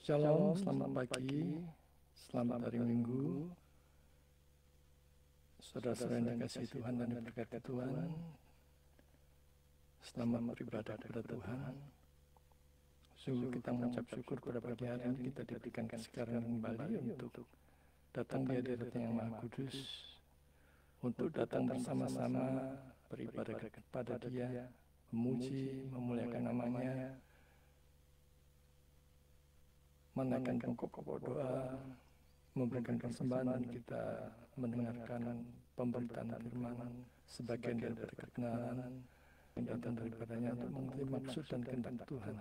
Shalom, selamat pagi, selamat hari Minggu. Saudara-saudara yang dikasihi Tuhan dan diberkati Tuhan, selamat beribadah kepada Tuhan. Sungguh kita mengucap syukur pada pagi hari ini kita diberikan kesegaran kembali untuk datang di hadirat yang Maha Kudus, untuk datang bersama-sama beribadah kepada Dia, memuji, memuliakan nama-Nya, menaikkan pokok-pokok doa, memberikan persembahan, dan kita mendengarkan pemberitaan firman sebagian daripada kebenaran yang datang daripadanya untuk mengerti maksud dan kehendak Tuhan,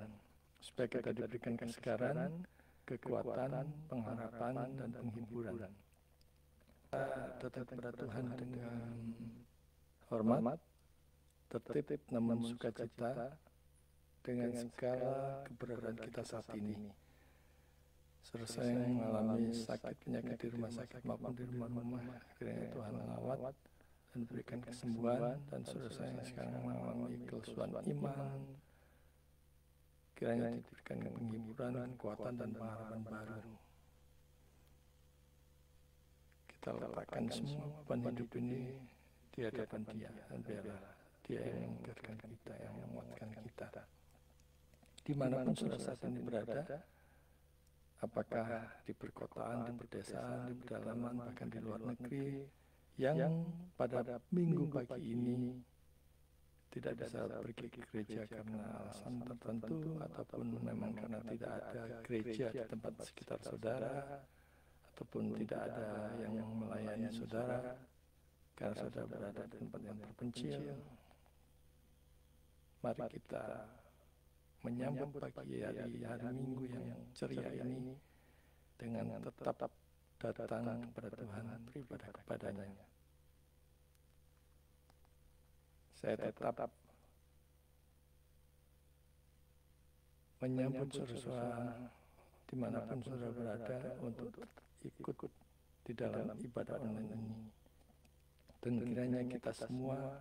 supaya kita diberikan kesegaran, kekuatan, pengharapan, dan penghiburan. Kita datang kepada Tuhan dengan hormat, tertib namun sukacita dengan segala keberadaan kita saat ini. Saudara yang mengalami sakit, penyakit di rumah sakit maupun di rumah-rumah, kiranya Tuhan melawat dan berikan kesembuhan. Dan saudara yang sekarang mengalami kelesuan iman, kiranya diberikan penghiburan, kekuatan, dan pengharapan baru. Kita letakkan semua beban hidup ini di hadapan Dia, dan biarlah Dia yang menguatkan kita, yang menguatkan kita. Dimanapun saudara saat ini berada, apakah di perkotaan, di pedesaan, di pedalaman, bahkan di luar negeri, yang pada minggu pagi ini tidak bisa pergi ke gereja karena alasan tertentu, ataupun memang karena tidak ada gereja di tempat sekitar saudara, ataupun tidak ada yang melayani saudara karena saudara berada di tempat yang terpencil. Mari kita menyambut pagi hari Minggu yang ceria ini dengan tetap datang kepada Tuhan, beribadah kepadanya. Saya tetap menyambut saudara dimanapun saudara berada untuk ikut di dalam ibadah online ini. Dan kiranya kita semua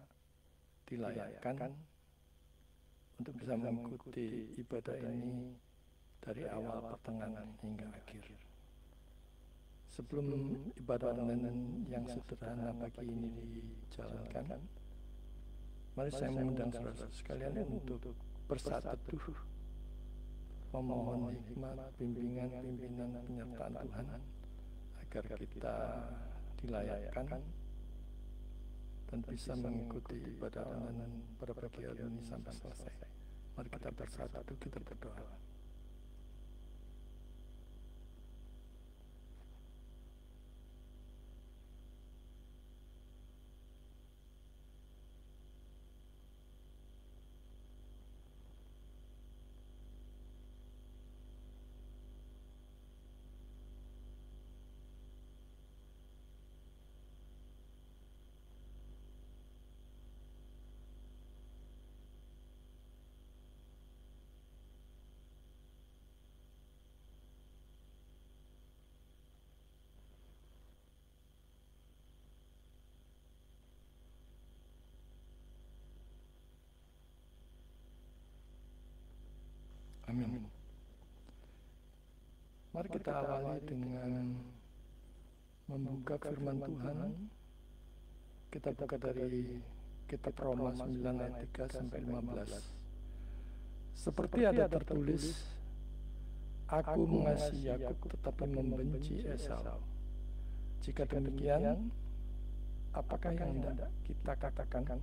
dilayakkan untuk bisa mengikuti ibadah ini dari awal, pertengahan, hingga akhir. Sebelum ibadah online yang sederhana pagi ini dijalankan, mari saya mengundang saudara sekalian untuk bersatu, memohon hikmat, bimbingan, pimpinan, penyertaan Tuhan, agar kita dilayakkan dan bisa mengikuti ibadah online pada pagi hari ini sampai selesai. Mari kita bersatu, kita berdoa. Amin. Mari kita awali dengan membuka firman Tuhan. Kita buka dari kitab Roma 9 ayat 3 sampai 15. Seperti ada tertulis, aku mengasihi Yakub tetapi membenci Esau. Jika demikian, apakah yang hendak kita katakan?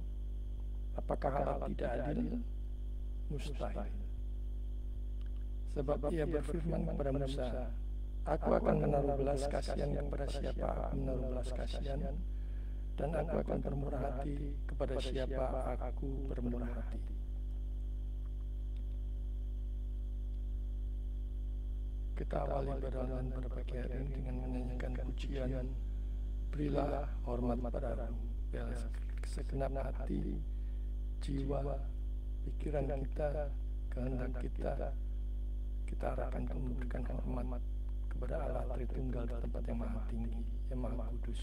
Apakah hal tidak adil? Mustahil. Sebab ia berfirman kepada Musa, aku akan menaruh belas kasihan kepada siapa aku menaruh belas kasihan, dan aku akan bermurah hati kepada siapa aku bermurah hati. Kita awali beralan pada pagi hari ini dengan menyanyikan pujian, berilah hormat padamu, biarlah segenap hati, jiwa, pikiran kita, kehendak kita arahkan untuk memberikan hormat kepada Allah Tritunggal di tempat yang maha tinggi, yang maha kudus.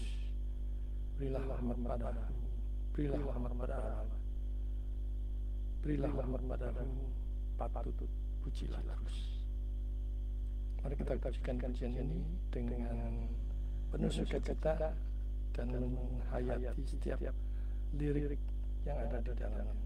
Berilah hormat padamu, berilah hormat pada Allah, berilah hormat padamu, patut pujilah terus. Mari kita pujikan kajian ini dengan penuh sukacita dan menghayati setiap lirik yang ada di dalamnya.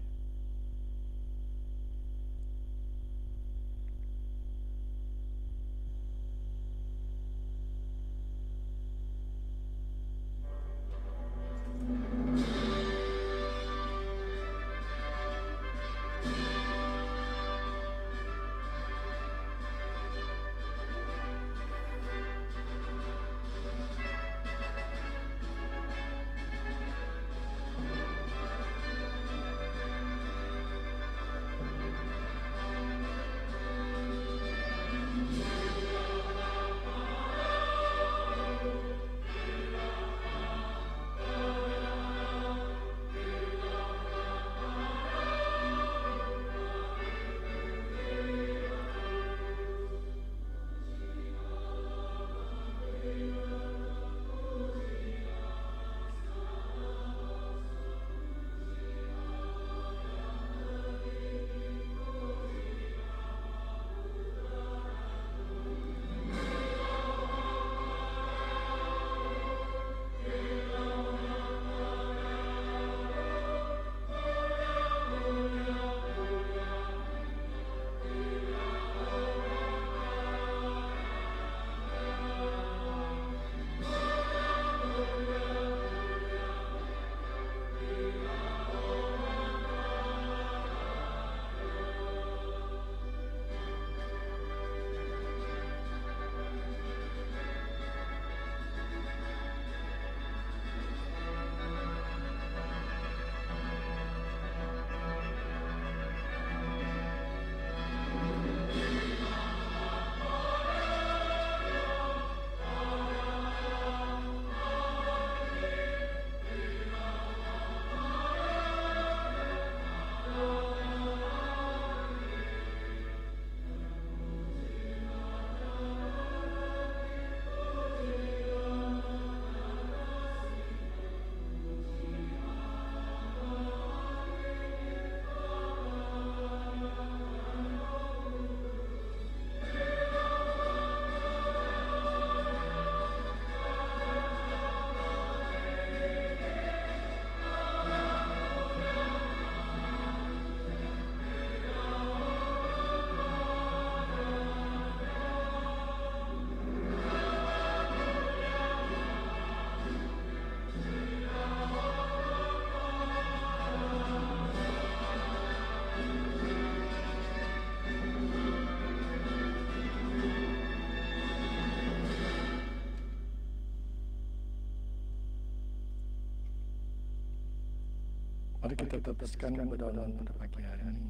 Mari kita teruskan ibadah online pada pagi hari ini.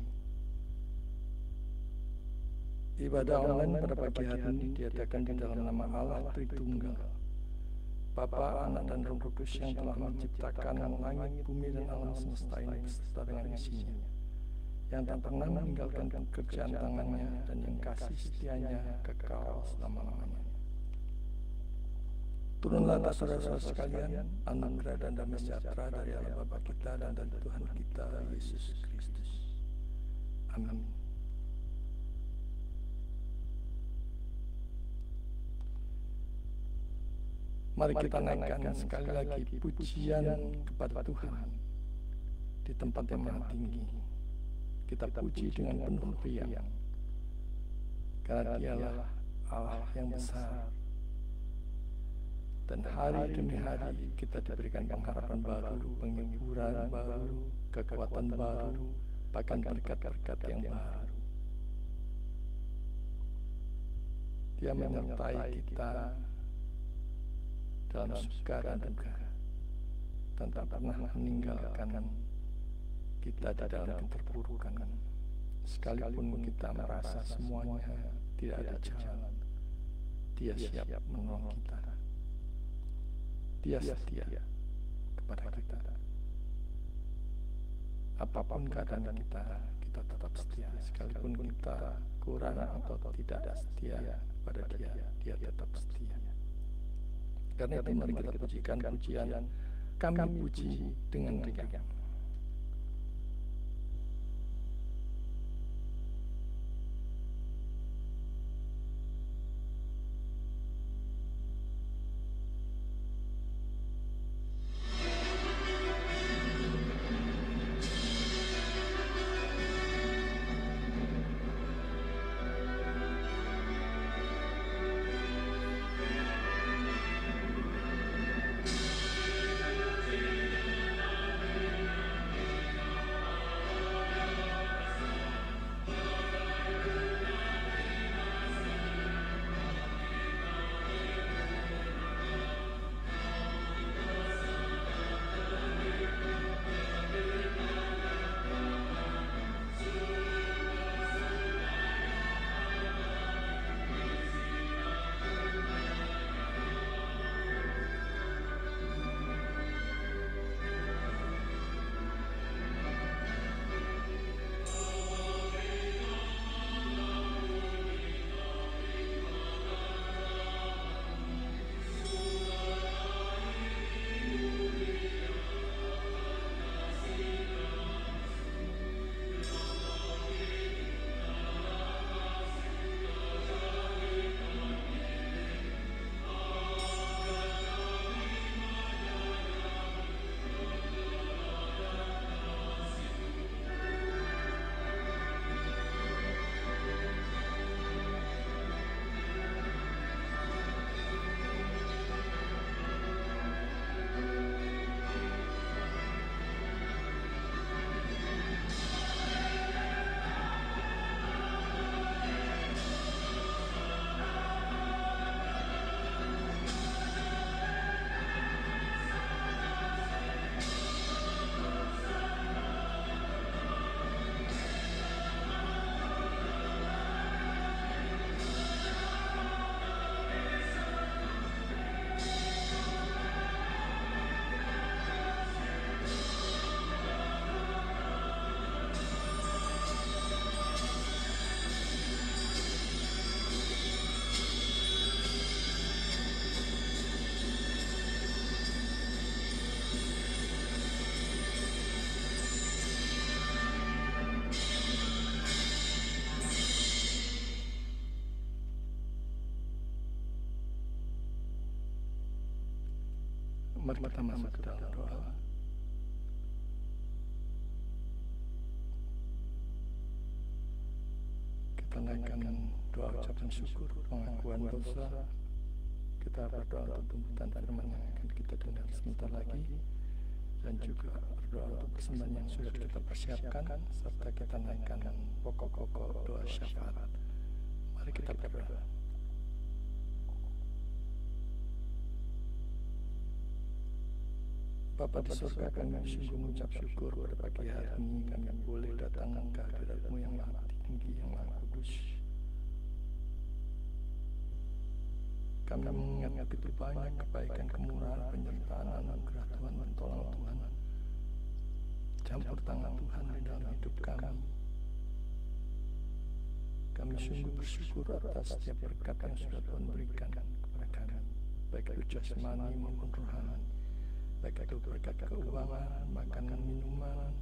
Ibadah online pada pagi hari ini diadakan di dalam nama Allah Tritunggal, Bapa, Anak, dan Roh Kudus yang telah menciptakan langit, bumi, dan alam semesta ini beserta dengan isinya, yang tak pernah meninggalkan pekerjaan tangannya dan yang kasih setianya kekal selama-lamanya. Turunlah atas saudara-saudara sekalian anugerah dan damai sejahtera dari Allah Bapa kita dan dari Tuhan kita Yesus Kristus. Amin. Mari kita naikkan sekali lagi pujian kepada Tuhan di tempat yang maha tinggi. Kita puji dengan penuh riang, karena Dialah Allah yang besar. Dan hari demi hari kita diberikan pengharapan baru, penghiburan baru, kekuatan baru, bahkan berkat-berkat yang baru. Dia menyertai kita dalam suka dan duka, dan tak pernah meninggalkan kita di dalam keterpurukan. Sekalipun kita merasa semuanya tidak ada jalan, Dia siap menolong kita. Dia setia kepada kita. Apapun keadaan kita, kita tetap setia. Sekalipun kita kurang atau tidak setia pada Dia, Dia tetap setia. Karena itu mari kita pujikan pujian, kami puji dengan riang. Mari kita masuk ke dalam doa. Kita naikkan doa ucapan syukur, pengakuan dosa. Kita berdoa untuk tuntutan firman yang akan kita dengar sebentar lagi, dan juga berdoa untuk persembahan yang sudah kita persiapkan, serta kita naikkan pokok-pokok doa syafaat. Mari kita berdoa. Bapa di surga, kami sungguh mengucap syukur pada pagi hari ini kami boleh datang ke hadirat-Mu yang maha tinggi, yang maha kudus. Kami mengingat begitu banyak kebaikan, kemurahan, penyertaan, anugerah Tuhan, pertolongan Tuhan, campur tangan Tuhan di dalam hidup kami. Kami sungguh bersyukur atas setiap berkat yang sudah Tuhan berikan kepada kami, baik itu jasmani maupun rohani, baik itu berkat keuangan, makanan, minuman,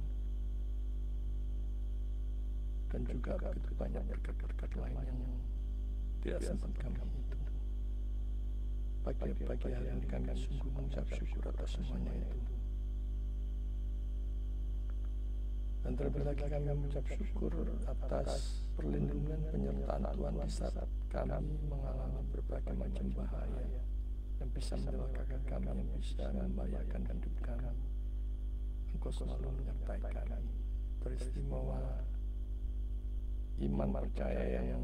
dan juga begitu banyak berkat-berkat lain yang tidak sempat kami hitung. Pagi hari ini kami sungguh mengucap syukur atas semuanya itu. Dan terlebih lagi kami mengucap syukur atas perlindungan penyertaan Tuhan di saat kami mengalami berbagai macam bahaya yang bisa mencelakakan kami, yang bisa membahayakan hidup kami. Engkau selalu menyertai kami. Teristimewa iman percaya yang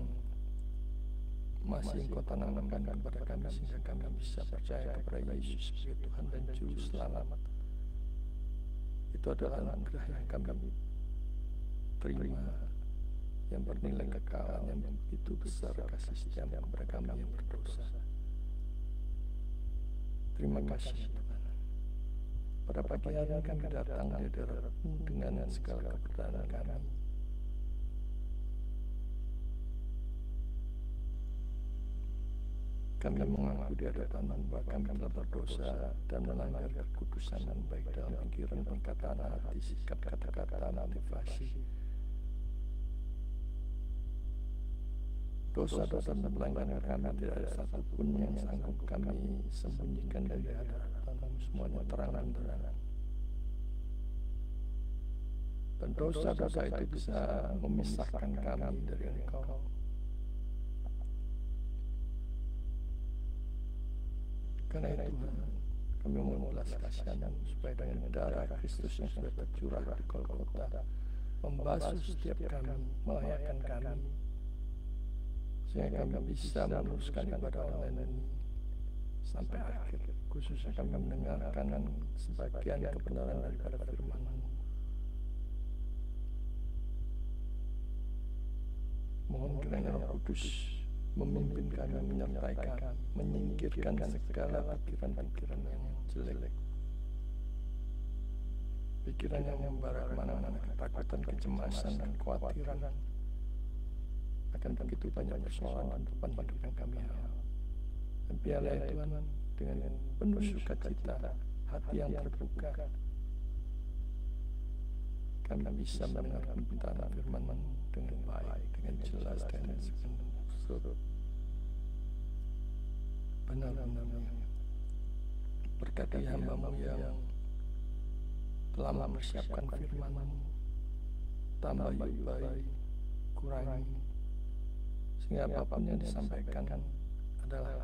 masih Engkau tanamkan kepada kami, sehingga kami bisa percaya kepada Yesus sebagai Tuhan dan Juru Selamat. Itu adalah anugerah yang kami terima, yang bernilai kekal, yang begitu besar kasih setia kepada kami yang berdosa. Terima kasih Tuhan. Pada pagi hari ini kami datang di hadirat-Mu dengan segala keberanian kami. Kami mengaku di hadapan-Mu bahwa kami telah berdosa dan melanggar kekudusan-Mu, baik dalam pikiran, perkataan, hati, sikap, kata-kata, motivasi. Dosa-dosa dan pelanggaran kami tidak ada satupun yang sanggup kami sembunyikan dari hadapan-Mu. Semuanya terang-terangan. Dan dosa-dosa itu bisa memisahkan kami dari Engkau. Karena itu kami mohon belas kasihan-Mu supaya dengan darah Kristus yang sudah tercurah di Golgota membasuh setiap kami, melayakan kami, sehingga kami bisa meneruskan ibadah online ini sampai akhir. Khususnya kami mendengarkan sebagian kebenaran daripada firman-Mu. Mohon kiranya Roh Kudus memimpin kami, menyertai kami, menyingkirkan segala pikiran-pikiran yang jelek, pikiran yang membara kemana-mana, ketakutan, kecemasan, dan kekhawatiran akan begitu banyak persoalan di depan hidup yang kami alami. Dan biarlah Tuhan dengan penuh sukacita, hati yang terbuka, kami bisa mendengar pemberitaan firman-Mu dengan baik, dengan jelas, dengan sepenuh benar-benar. Berkati hamba-Mu yang telah mempersiapkan firman-Mu, tambah baik, kurangi, sehingga apapun yang disampaikan adalah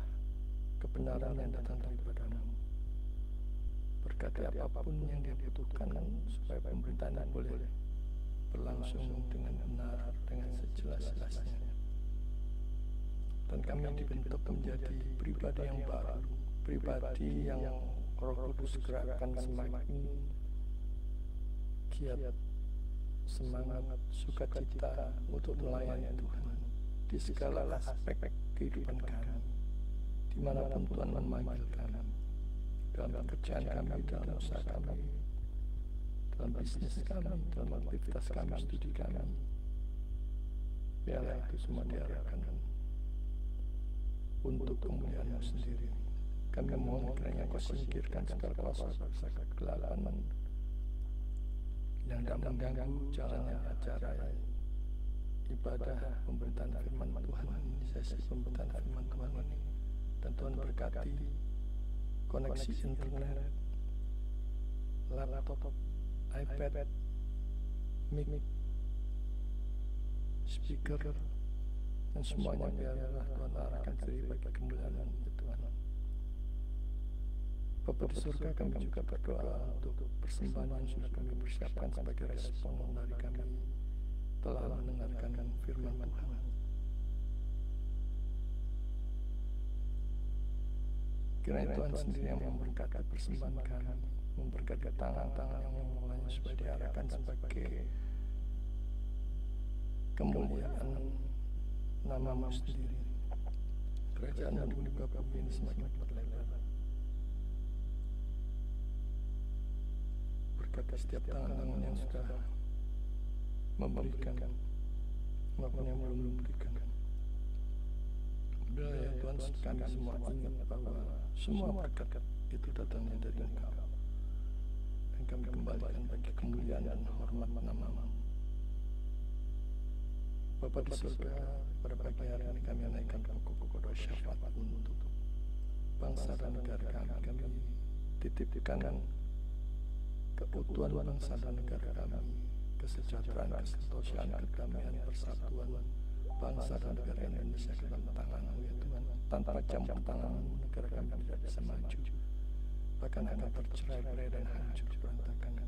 kebenaran yang datang daripada-Mu. Berkati apapun yang dia butuhkan supaya pemberitaan boleh berlangsung dengan benar, dengan sejelas-jelasnya. Dan kami dibentuk menjadi pribadi yang baru, pribadi yang Roh Kudus gerakkan semakin giat, semangat, sukacita untuk melayani Tuhan di segala aspek kehidupan kami, dimanapun Tuhan memanggil kami, dalam pekerjaan kami, dalam usaha kami, dalam bisnis kami, dalam aktivitas kami, studi kami. Biarlah itu semua diarahkan untuk kemuliaan-Mu sendiri. Kami mohon kiranya Kau singkirkan segala kuasa kegelapan yang tidak mengganggu jalannya acara ibadah pemberitaan firman Tuhan ini, sesi pemberitaan firman Tuhan ini. Dan Tuhan berkati koneksi internet, laptop, iPad, mic, speaker, dan semuanya biarlah Tuhan arahkan sendiri bagi kemuliaan Tuhan. Bapa di surga, kami juga berdoa untuk persembahan yang sudah kami persiapkan sebagai respon dari kami telah mendengarkan firman Tuhan. Kiranya Tuhan sendiri yang memberkati persembahan kami, memberkati tangan-tangan yang memulainya supaya diarahkan sebagai kemuliaan nama-Mu sendiri. Kerajaan-Mu di muka bumi ini semakin berlebar. Berkati setiap tangan-tangan yang sudah memberikan maupun yang belum memberikan. Bila ya Tuhan, kami semua ingat bahwa semua berkat itu datangnya dari Engkau, dan kami kembalikan bagi kemuliaan dan hormat nama-Mu. Bapa di surga, pada pagi hari ini kami menaikkan pokok-pokok doa syafaat untuk bangsa dan negara kami. Kami titipkan keutuhan bangsa dan negara kami, kesejahteraan, kesetosiaan, kedamaian, persatuan bangsa dan negara Indonesia ke dalam tangan-Mu ya Tuhan. Tanpa campur tangan-Mu, negara kami tidak bisa maju, bahkan akan tercerai-berai dan hancur berantakan.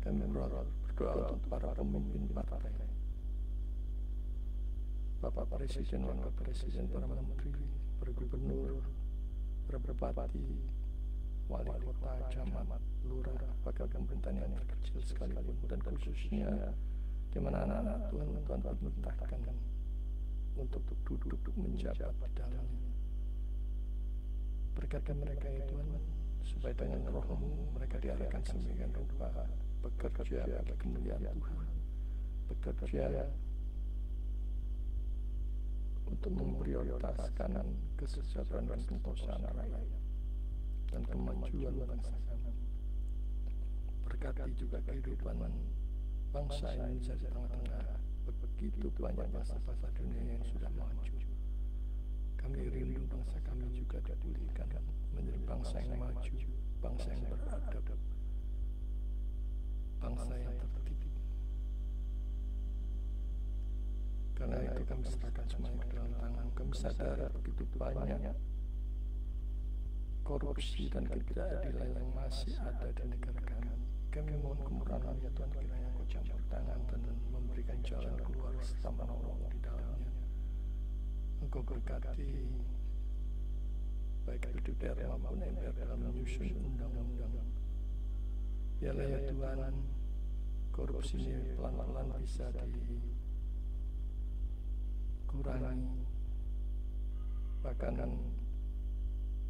Kami berdoa untuk para pemimpin partai, Bapak Presiden, Wakil Presiden, para menteri, para gubernur, para bupati, wali kota, camat, lurah, bahkan pemerintahan yang terkecil sekalipun, dan khususnya di mana anak-anak Tuhan diperintahkan untuk duduk menjabat di dalamnya. Berkati mereka ya Tuhan, supaya dengan roh-Mu mereka diarahkan semikian rupa bekerja bagi kemuliaan Tuhan, bekerja untuk memprioritaskan kesejahteraan dan kesentosiaan rakyat dan kemajuan bangsa kami. Berkati juga kehidupan bangsa Indonesia di tengah-tengah begitu banyak bangsa-bangsa dunia yang sudah maju. Kami rindu bangsa kami juga dipulihkan menjadi bangsa yang maju, bangsa yang beradab, bangsa yang tertib. Karena itu kami serahkan semuanya ke dalam tangan. Kami sadar begitu banyak korupsi dan ketidakadilan yang masih ada di negara kami. Kami mohon kemurahan ya Tuhan, kiranya Kau campur tangan dan memberikan jalan keluar serta menolong di dalamnya. Engkau berkati baik itu DPR maupun MPR dalam menyusun undang-undang. Biarlah ya Tuhan, korupsi ini pelan-pelan bisa dikurangi, bahkan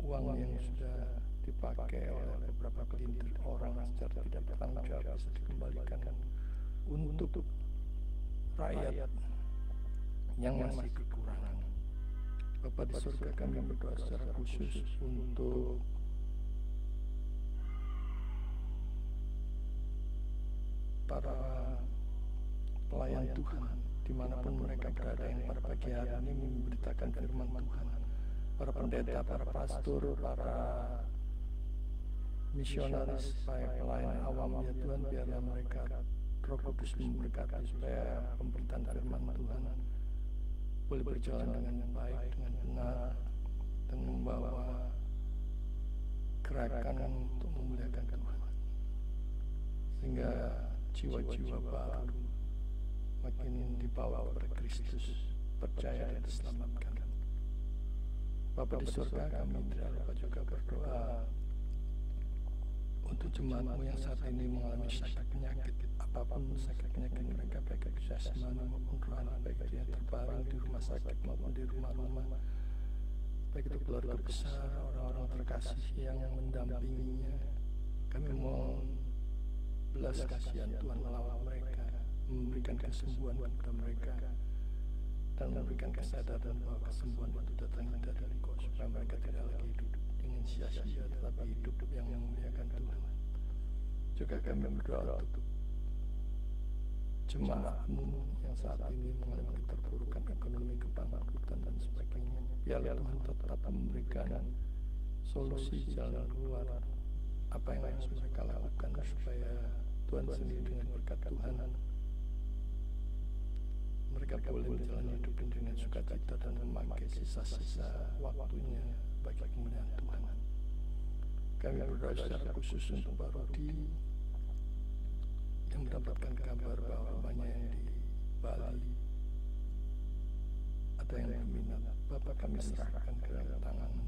uang yang sudah dipakai oleh beberapa kelintir orang secara tidak bertanggung jawab bisa dikembalikan untuk rakyat yang masih kekurangan. Bapa di surga, kami berdoa secara khusus untuk para pelayan Tuhan dimanapun mereka berada, yang pada pagi hari ini memberitakan firman Tuhan, para pendeta, para pastor, para misionaris, para pelayan awam ya Tuhan, biarlah mereka Roh Kudus memberkati supaya pemberitaan firman Tuhan boleh berjalan dengan baik, dengan benar, dan membawa gerakan untuk memuliakan Tuhan, sehingga jiwa-jiwa baru makin dibawa kepada Kristus, percaya dan diselamatkan. Bapa di surga, kami tidak lupa juga berdoa untuk jemaat-Mu yang saat ini mengalami sakit penyakit, apapun sakit penyakit mereka, baik jasmani maupun rohani, baik dia terbaring di rumah sakit maupun di rumah-rumah, baik itu keluarga besar, orang-orang terkasih yang mendampinginya. Kami mohon belas kasihan Tuhan melawat mereka, memberikan kesembuhan kepada mereka, dan memberikan kesadaran bahwa kesembuhan itu datang dari Engkau, supaya mereka tidak lagi hidup dengan sia-sia, tetapi hidup yang memuliakan Tuhan. Juga kami berdoa untuk jemaat-Mu yang saat ini mengalami keterpurukan ekonomi, kebangkrutan dan sebagainya. Biarlah Tuhan tetap memberikan solusi jalan keluar apa yang harus mereka lakukan supaya Tuhan sendiri dengan berkat Tuhan mereka boleh menjalani hidup dengan sukacita dan memakai sisa-sisa waktunya bagi kemuliaan Tuhan. Kami berdoa secara khusus untuk Pak Rudi yang mendapatkan kabar bahwa rumahnya yang di Bali ada yang berminat. Bapak, kami serahkan ke dalam tangan-Mu.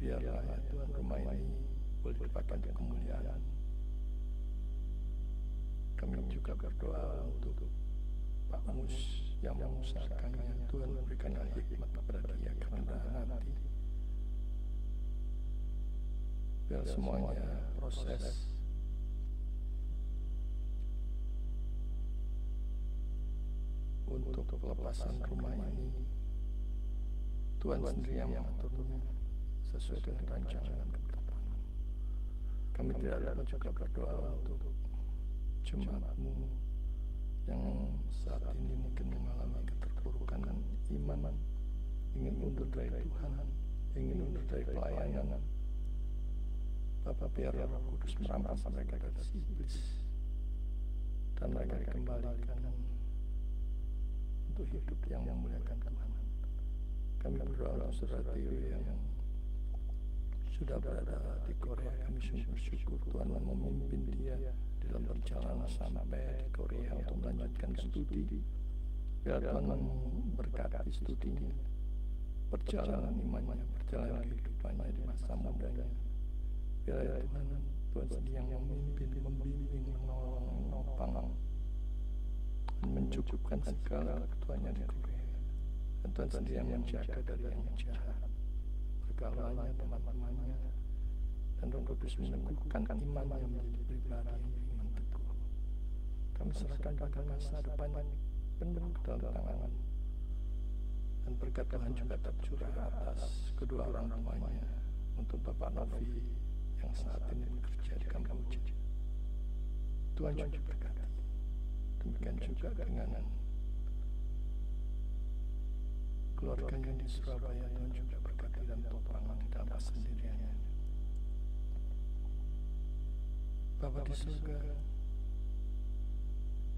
Biarlah ya Tuhan rumah ini boleh dipakai untuk kemuliaan. Kami juga berdoa untuk Pak Mus yang mengusahakannya. Tuhan berikanlah hikmat kepada dia, kerendahan hati. Biar semuanya proses untuk pelepasan rumah ini Tuhan sendiri yang mengaturnya sesuai dengan rancangan dan ketetapan. Kami tidak dapat juga berdoa untuk jemaat-Mu yang saat ini mungkin mengalami keterpurukan iman, ingin mundur dari Tuhan, ingin mundur dari pelayanan. Bapak, biar Roh Kudus merampas mereka dari iblis dan mereka dikembalikan untuk hidup yang memuliakan Tuhan. Kami berdoa untuk Saudara Tio yang sudah berada di Korea. Kami sungguh bersyukur Tuhan memimpin dia dalam perjalanan sampai di Korea untuk melanjutkan studi. Biar Tuhan memberkati studinya, perjalanan imannya, perjalanan kehidupannya di masa mudanya. Biar ya Tuhan sendiri yang memimpin, membimbing, menolong, menopang, dan mencukupkan segala kebutuhannya di Korea. Dan Tuhan sendiri yang menjaga dari yang jahat, pergaulannya, teman-temannya, dan Roh Kudus meneguhkan imannya menjadi pribadi yang beriman teguh. Kami serahkan bahkan masa depan penuh dalam tangan, dan berkat Tuhan juga tercurah atas kedua orang tuanya untuk Bapak Novi yang saat ini bekerja di Kamboja. Tuhan juga berkati. Demikian juga dengan keluarganya di Surabaya. Tuhan juga berkati dan topang di dalam kesendiriannya. Bapa di surga,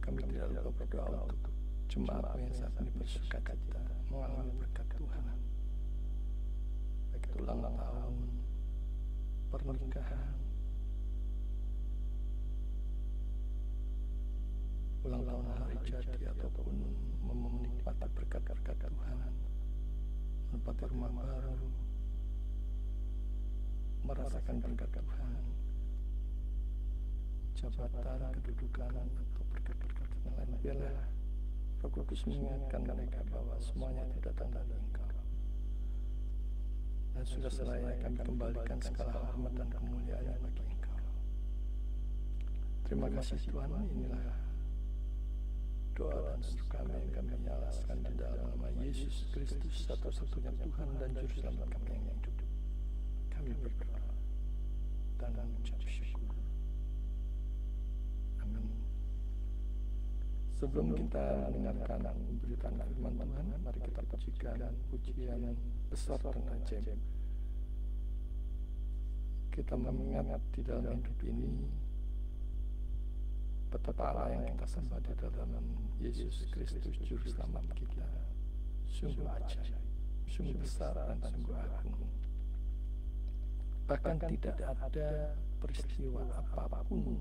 kami tidak lupa berdoa untuk jemaat yang saat ini bersukacita mengalami berkat Tuhan, baik itu ulang tahun, pernikahan, ulang tahun hari jadi, ataupun menikmati berkat-berkat Tuhan, menempati rumah baru, merasakan berkat Tuhan, jabatan, kedudukan, atau berkat-berkat yang lain. Biarlah Roh Kudus mengingatkan mereka bahwa semuanya itu datang dari Engkau. Dan sudah selayaknya kami kembalikan segala hormat dan kemuliaan bagi Engkau. Terima kasih Tuhan. Inilah doa dan seru kami yang kami alaskan di dalam nama Yesus Kristus, satu-satunya Tuhan dan Juru Selamat kami yang hidup. Kami berdoa dan mengucap syukur. Amin. Sebelum kita mendengarkan pemberitaan firman Tuhan, mari kita pujikan pujian besar dan ajaib. Kita mengingat di dalam hidup ini betapa Allah yang kita sembah di dalam Yesus Kristus Juru Selamat kita sungguh ajaib, sungguh besar dan sungguh agung. Bahkan tidak ada peristiwa apapun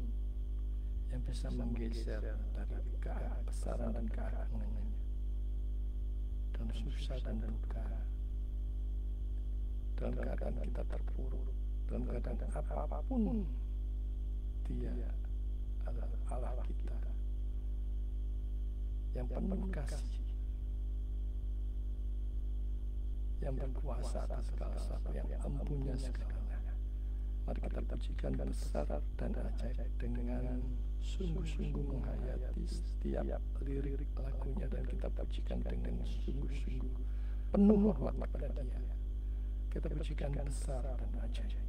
yang bisa menggeser dari kebesaran dan keagungannya. Dalam susah dan duka, dalam keadaan kita terpuruk, dalam keadaan apapun, Dia adalah Allah kita yang penuh kasih, yang berkuasa atas segala sesuatu, yang empunya segalanya. Mari kita pujikan besar dan ajaib dengan sungguh-sungguh menghayati setiap lirik lagunya, dan kita pujikan dengan sungguh-sungguh penuh hormat kepada Dia. Kita pujikan besar dan ajaib.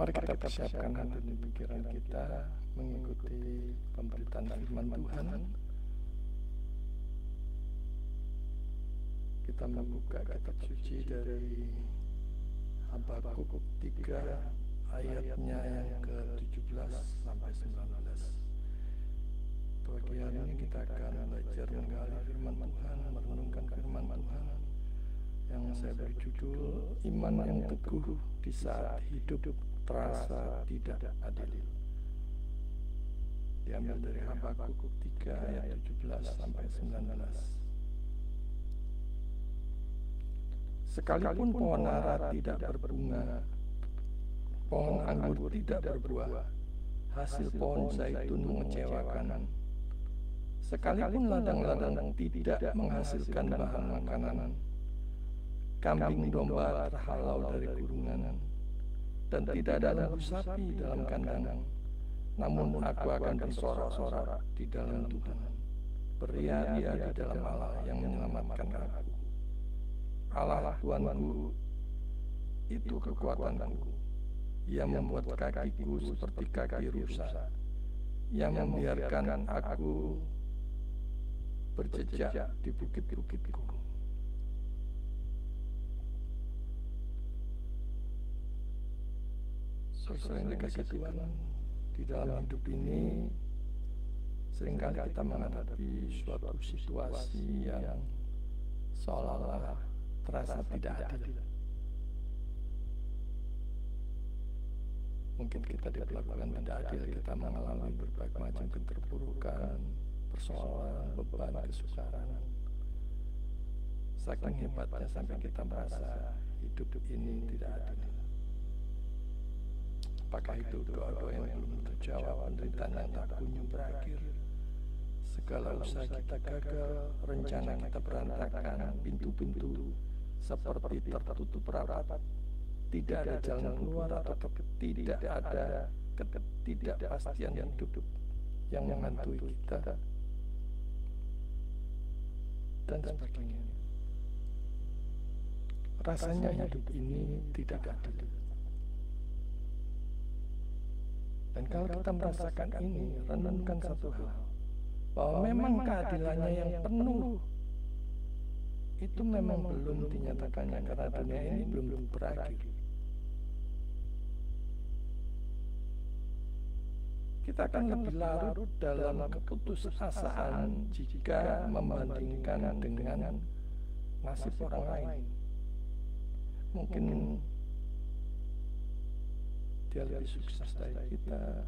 Mari kita persiapkan hati dan pikiran kita mengikuti pemberitaan firman Tuhan. Kita membuka kitab suci dari Habakuk 3 ayatnya yang ke-17 sampai 19. Pagi hari ini kita akan belajar menggali firman Tuhan, merenungkan firman Tuhan yang saya beri judul Iman yang Teguh di Saat Hidup Terasa Tidak Adil. Diambil dari Habakuk 3 ayat 17 sampai 19. Sekalipun pohon ara tidak berbunga, pohon anggur tidak berbuah, hasil pohon zaitun mengecewakan. Sekalipun ladang-ladang tidak menghasilkan bahan makanan, kambing domba terhalau dari kurungan, dan tidak ada lembu sapi dalam kandang, namun aku akan bersorak-sorak di dalam Tuhan. Beria-ria di dalam Allah yang menyelamatkan aku. Allah Tuanku itu kekuatanku. Ia membuat kakiku seperti kaki rusa. Ia membiarkan aku berjejak di bukit-bukitku. Saudara yang dikasihi Tuhan, di dalam hidup ini seringkali kita menghadapi suatu situasi yang seolah-olah terasa tidak adil. Mungkin kita diperlakukan tidak adil, kita mengalami berbagai macam keterpurukan, persoalan, beban, kesukaran. Saking hebatnya sampai kita merasa hidup ini tidak adil. Apakah itu doa-doa yang belum terjawab, penderitaan yang tak kunjung berakhir, segala usaha kita gagal, rencana kita berantakan, pintu-pintu seperti tertutup rapat, tidak ada jalan keluar atau tidak ada ketidakpastian hidup yang menghantui kita, dan sebagainya. Rasanya hidup ini tidak adil. Dan kalau kita merasakan ini, renungkan satu hal, bahwa memang keadilannya yang penuh itu memang belum dinyatakannya, karena dunia ini belum berakhir. Kita akan lebih larut dalam keputusasaan jika membandingkan dengan nasib orang lain. Mungkin dia lebih sukses dari kita,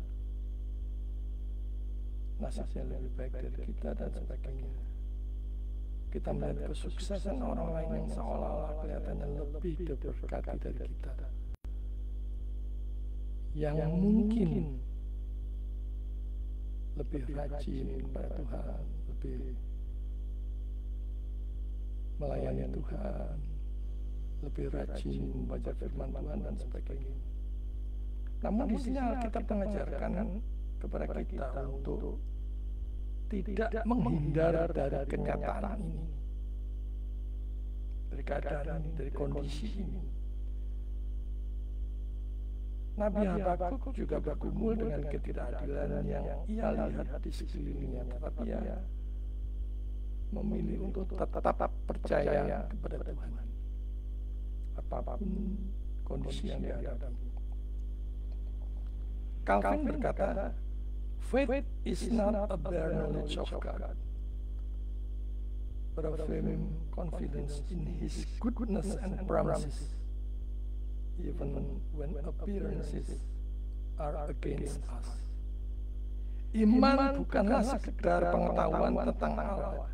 nasibnya lebih baik dari kita, dan sebagainya. Kita melihat kesuksesan orang lain yang seolah-olah kelihatannya lebih diberkati dari kita, yang mungkin lebih rajin kepada Tuhan, lebih melayani Tuhan, lebih rajin membaca firman Tuhan, dan sebagainya. Namun di sini Alkitab mengajarkan kepada kita untuk tidak menghindar dari kenyataan ini, dari keadaan ini, dari kondisi ini. Nabi Habakuk juga bergumul dengan ketidakadilan yang ia lihat di sekelilingnya, tetapi ia memilih untuk tetap percaya kepada Tuhan apapun kondisi yang dihadapi. Calvin berkata, faith is not a bare knowledge of God, but a firm confidence in His goodness and promises, even when appearances are against us. Iman bukanlah sekedar pengetahuan tentang Allah,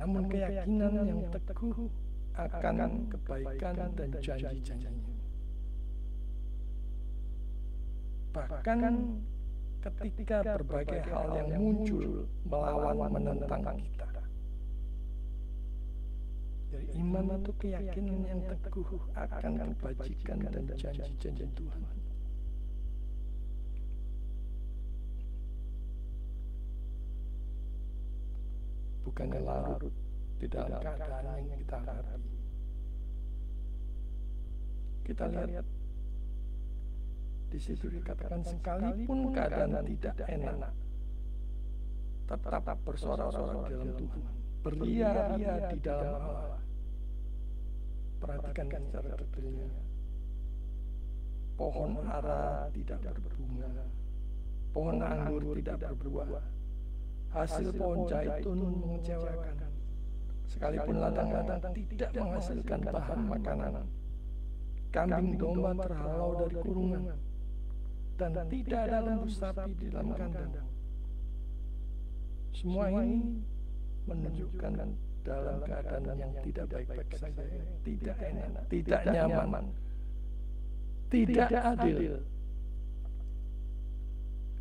namun keyakinan yang teguh akan kebaikan dan janji-janjinya. Bahkan ketika berbagai hal yang muncul melawan menentang kita. Dari iman atau keyakinan yang teguh akan kebajikan dan janji-janji Tuhan. Bukannya larut di dalam keadaan yang kita hadapi. Kita lihat Di situ dikatakan sekalipun keadaan tidak enak, tetap bersorak-sorak di dalam Tuhan, beria-ria di dalam Allah. Perhatikan secara detailnya. Pohon ara tidak berbunga, pohon anggur tidak berbuah, hasil pohon zaitun mengecewakan, sekalipun ladang-ladang tidak menghasilkan bahan makanan, kambing domba terhalau dari kurungan, dan tidak ada lembu sapi di dalam kandang. Semua ini menunjukkan dalam keadaan yang tidak baik-baik saja, tidak enak, tidak nyaman, tidak adil,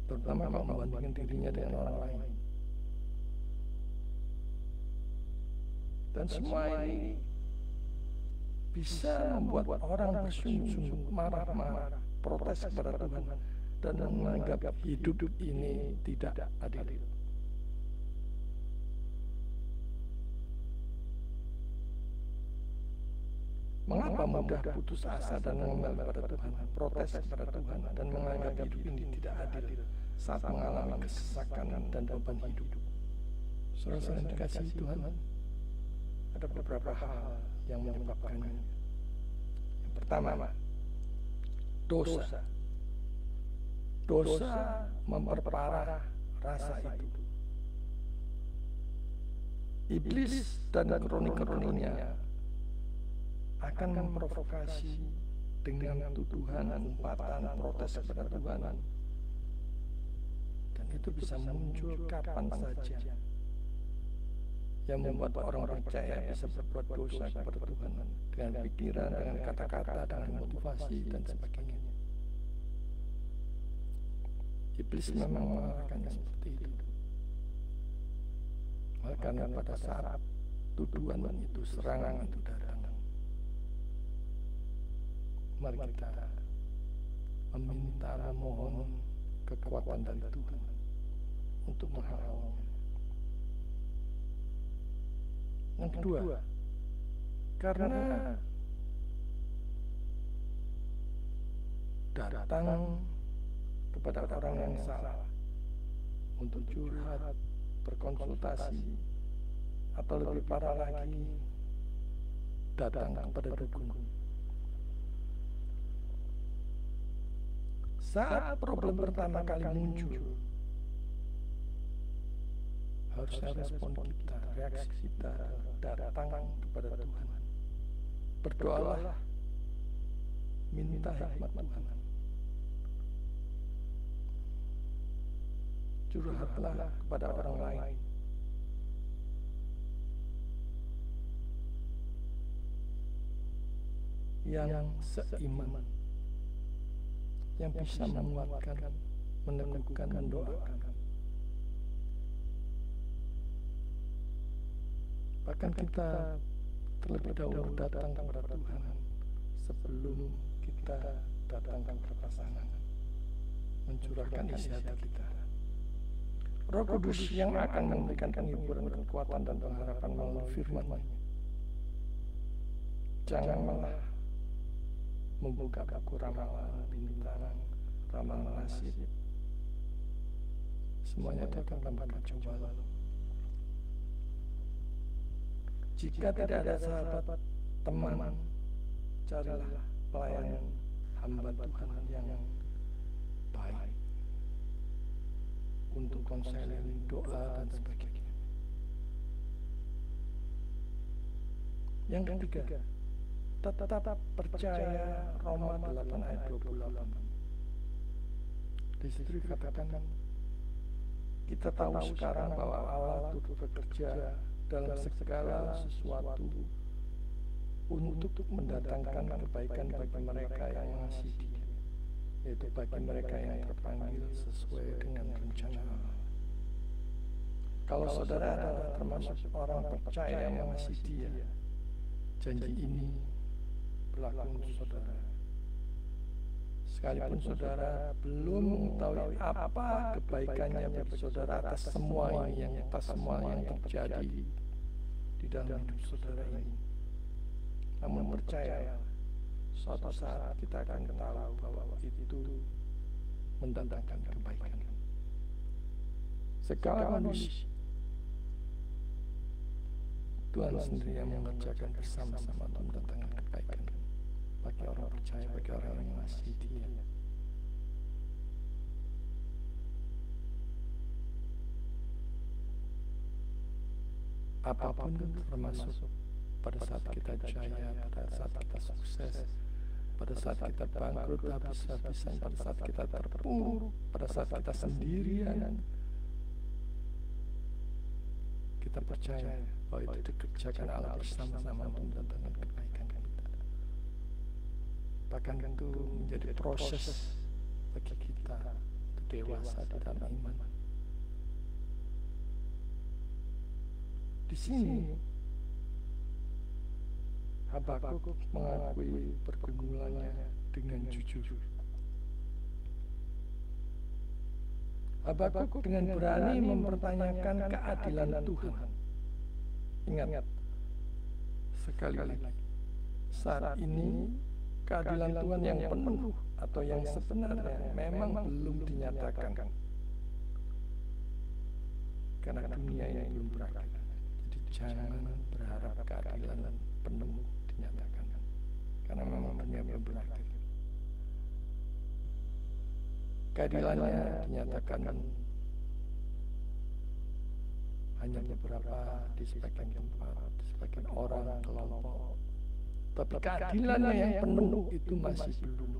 terutama kalau membandingkan dirinya dengan orang lain. Dan semua ini bisa membuat orang bersungguh-sungguh marah-marah, protes kepada Tuhan, dan menganggap hidup ini tidak adil. Mengapa mudah putus asa dan mengembal kepada Tuhan, protes kepada Tuhan, dan menganggap hidup ini tidak adil saat mengalami kesesakan dan beban hidup? Saudara-saudara yang dikasihi Tuhan, ada beberapa hal yang menyebabkannya. Yang pertama, dosa. Dosa memperparah rasa itu. Iblis dan kroni-kroninya akan memprovokasi dengan tuduhan, umpatan, protes kepada Tuhan, dan itu bisa muncul kapan saja, yang membuat orang percaya bisa berbuat dosa kepada Tuhan dengan pikiran, dengan kata-kata, dengan motivasi dan sebagainya. Iblis memang mengarahkannya seperti itu. Karena pada saat tuduhan itu, serangan itu datang, mari kita meminta, memohon kekuatan dari Tuhan untuk menghalaunya. Yang kedua, karena datang kepada orang yang salah untuk curhat, berkonsultasi, atau lebih parah lagi, datang kepada dukun. Saat problem pertama kali muncul, harusnya respon kita, reaksi kita datang kepada Tuhan. Berdoalah, minta hikmat Tuhan. Curhatlah kepada orang lain. Yang seiman, yang bisa menguatkan, meneguhkan, mendoakan. Bahkan kita terlebih dahulu datang kepada Tuhan sebelum kita datang kepada pasangan, mencurahkan isi hati kita. Roh Kudus yang akan memberikan penghiburan, kekuatan, dan pengharapan melalui firman-Nya. Jangan malah membuka buku ramalan, bintang, ramalan nasib. Semuanya itu akan tambah kacau balau. Jika tidak ada sahabat, teman, carilah pelayan hamba Tuhan yang baik untuk konseling, doa, dan sebagainya. Yang ketiga, tetap percaya Roma 8 ayat 28. Di situ dikatakan, kita tahu sekarang bahwa Allah turut bekerja dalam segala sesuatu untuk mendatangkan kebaikan bagi mereka yang mengasihi Dia, yaitu bagi mereka yang terpanggil sesuai dengan rencana Allah. Kalau saudara adalah termasuk orang percaya yang mengasihi Dia, janji ini berlaku untuk saudara. Sekalipun saudara belum mengetahui apa kebaikannya bagi saudara atas semua yang terjadi di dalam hidup saudara ini, namun percaya suatu saat kita akan tahu bahwa itu mendatangkan kebaikan. Segala kondisi Tuhan sendiri yang mengerjakan bersama-sama untuk mendatangkan kebaikan bagi orang percaya, bagi orang yang mengasihi Dia. Apapun termasuk pada saat kita jaya, pada saat kita sukses, pada saat kita bangkrut habis-habisan, pada saat kita terpuruk, pada saat kita sendirian, kita percaya bahwa itu dikerjakan Allah bersama-sama untuk mendatangkan kebaikan kita. Bahkan itu menjadi proses bagi kita untuk dewasa di dalam iman. Di sini Habakuk mengakui pergumulannya dengan jujur. Habakuk dengan berani mempertanyakan keadilan Tuhan. Ingat, sekali lagi, saat ini keadilan Tuhan yang penuh atau yang sebenarnya memang belum dinyatakan. Karena dunia ini belum berakhir. Jadi jangan berharap keadilan penuh dinyatakan. Karena memang dunia belum berakhir. Keadilannya dinyatakan hanya beberapa di sebagian tempat, di sebagian orang, kelompok. Tapi keadilannya yang penuh itu masih belum.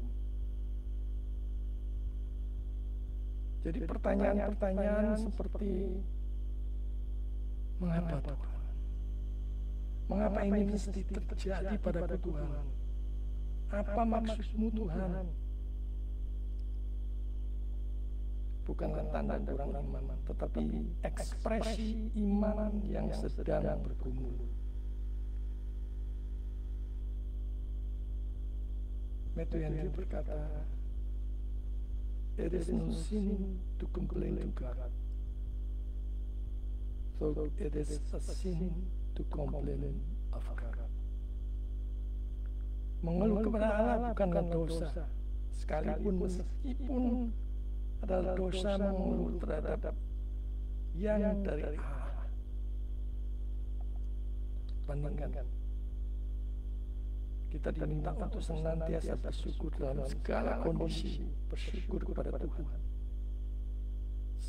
Jadi pertanyaan-pertanyaan seperti mengapa Tuhan? Mengapa ini mesti terjadi padaku Tuhan? Apa maksudmu Tuhan? Bukanlah tanda kurang iman, tetapi ekspresi iman yang sedang bergumul. Matthew Henry berkata, "It is no sin to complain to God, so it is a sin to complain of God." Mengeluh kepada Allah bukanlah dosa, sekalipun meskipun adalah dosa mengeluh terhadap yang dari Allah. Bandingkan, kita diminta untuk senantiasa bersyukur dalam segala kondisi, bersyukur kepada Tuhan,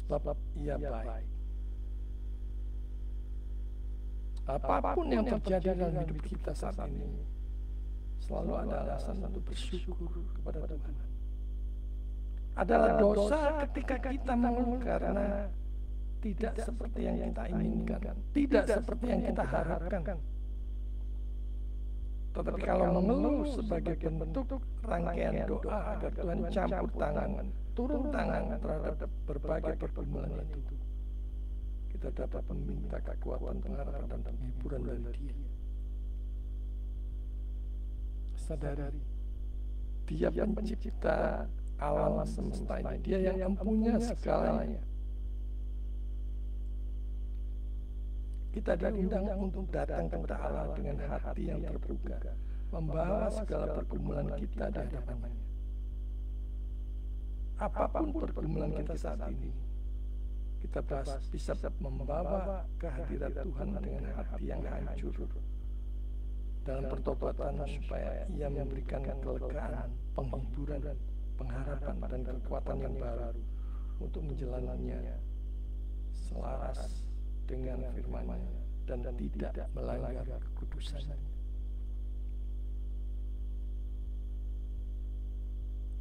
sebab Ia baik. Apapun yang terjadi dalam hidup kita saat ini, selalu ada alasan untuk bersyukur kepada Tuhan. Adalah dosa ketika kita mengeluh karena tidak seperti yang kita inginkan, tidak seperti yang kita harapkan. Tetapi kalau mengeluh sebagai bentuk rangkaian doa agar Tuhan campur tangan, turun tangan terhadap berbagai pergumulan itu, kita dapat meminta kekuatan, pengharapan, dan penghiburan dari Dia. Sadari, Dia pencipta alam semesta ini, Dia yang mempunyai segalanya. Kita diundang untuk datang kepada Allah dengan hati yang terbuka, membawa segala pergumulan kita di hadapan-Nya. Apapun pergumulan kita saat ini, kita bisa membawa kehadirat Tuhan dengan hati yang hancur dalam pertobatan, supaya Ia memberikan kelegaan, penghiburan, pengharapan, dan kekuatan yang baru untuk menjalaninya selaras dengan firman-Nya dan tidak melanggar kekudusan-Nya.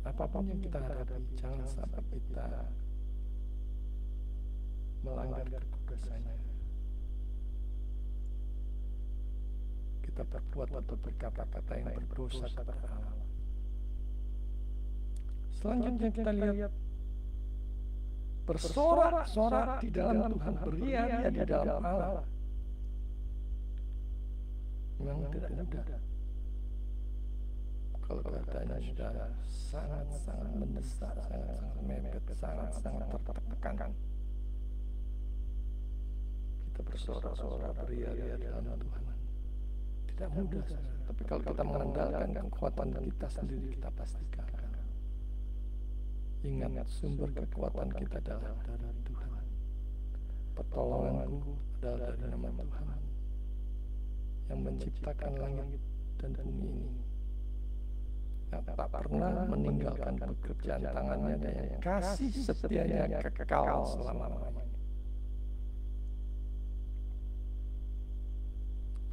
Apapun yang kita hadapi, jangan sampai kita melanggar kekudusan-Nya. Kita berbuat atau berkata-kata yang berdosa kepada Allah. Selanjutnya kita lihat bersorak-sorak di dalam Tuhan, beria-ria di dalam Allah. Memang tidak mudah. Kalau keadaannya sudah sangat-sangat mendesak, sangat-sangat mepet, sangat-sangat tertekan, kita bersorak-sorak beria-ria di dalam Tuhan. Tidak mudah, saudara. Tapi kalau kita mengandalkan kekuatan kita sendiri, kita pasti gagal. Ingat, sumber kekuatan kita adalah dari Tuhan. Pertolonganku adalah dari nama Tuhan yang menciptakan langit dan bumi ini, yang tak pernah meninggalkan pekerjaan tangannya dan yang kasih setianya kekal selama-lamanya.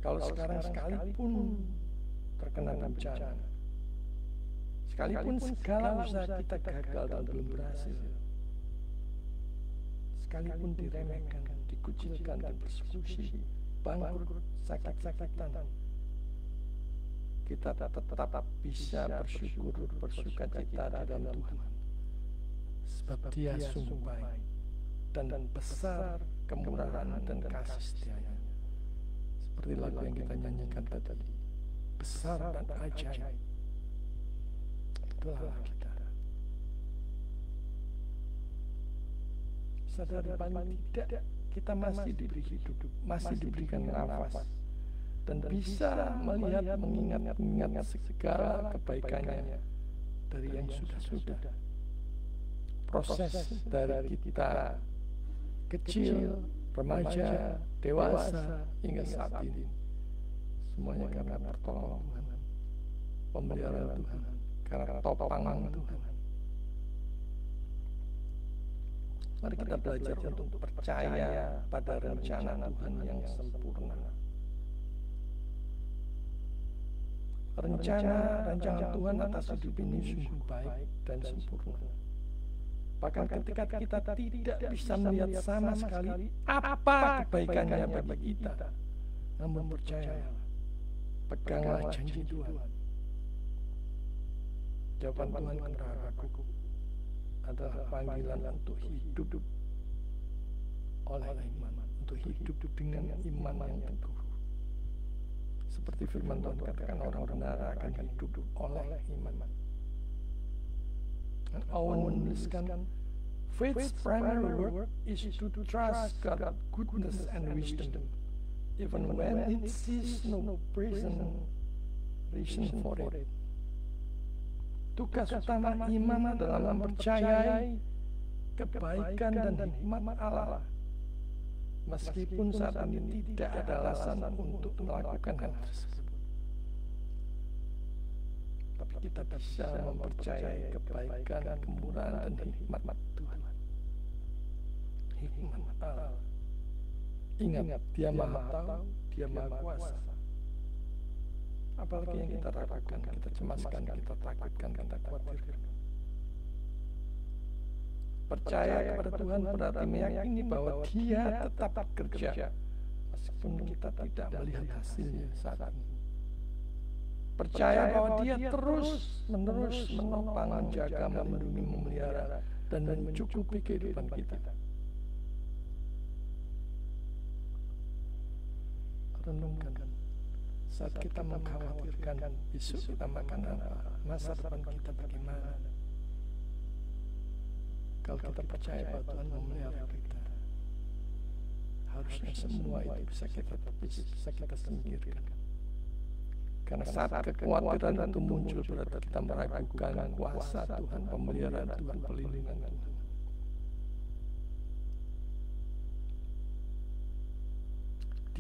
Kalau sekarang sekalipun terkena bencana, sekalipun segala usaha kita gagal dan belum berhasil, sekalipun diremehkan, dikucilkan, dipersekusi, bangkrut, sakit-sakitan, kita tetap bisa bersyukur, bersukacita di dalam Tuhan, sebab Dia sungguh baik dan besar kemurahan dan kasih setianya. Seperti lagu yang kita nyanyikan tadi, besar dan ajaib. Itulah kita. Sadari paling tidak kita masih diberi hidup, masih diberikan nafas, dan bisa melihat, mengingat segala kebaikannya dari yang sudah-sudah. Proses dari kita kecil, remaja, dewasa, hingga saat ini, semuanya karena pertolongan Tuhan, pemeliharaan Tuhan, karena topangan Tuhan. Mari kita belajar untuk percaya pada rencana Tuhan yang sempurna. Rancangan Tuhan atas hidup ini sungguh baik dan sempurna. Bahkan ketika kita tidak bisa melihat sama sekali apa kebaikannya bagi kita, namun percayalah, peganglah janji Tuhan. Jawaban Tuhan kepada aku adalah panggilan untuk hidup oleh iman, untuk hidup dengan iman yang teguh. Seperti firman Tuhan katakan, orang benar akan hidup oleh iman. Dan Owen menuliskan, faith's primary work is to trust God's goodness and wisdom, even when it sees no reason for it. Tugas utama iman adalah mempercayai kebaikan dan hikmat Allah, meskipun saat ini tidak ada alasan untuk melakukan hal tersebut. Tapi kita bisa mempercayai kebaikan, kemurahan, dan hikmat Tuhan. Hikmat Allah. Ingat, Dia Maha Tahu, Dia Maha Kuasa. Apalagi yang kita ragukan, kita cemaskan, kita takutkan, kita khawatirkan. Percaya kepada Tuhan berarti meyakini bahwa Dia tetap bekerja, meskipun kita tidak melihat hasilnya saat ini. Percaya bahwa Dia terus-menerus menopang, menjaga, melindungi, memelihara, dan mencukupi kehidupan kita. Renungkan, saat kita mengkhawatirkan besok kita makan apa, masa depan kita bagaimana. Kalau kita percaya bahwa Tuhan memelihara kita, harusnya semua itu bisa kita singkirkan. Karena saat kekhawatiran itu muncul, berarti kita meragukan kuasa Tuhan, pemeliharaan Tuhan, perlindungan Tuhan.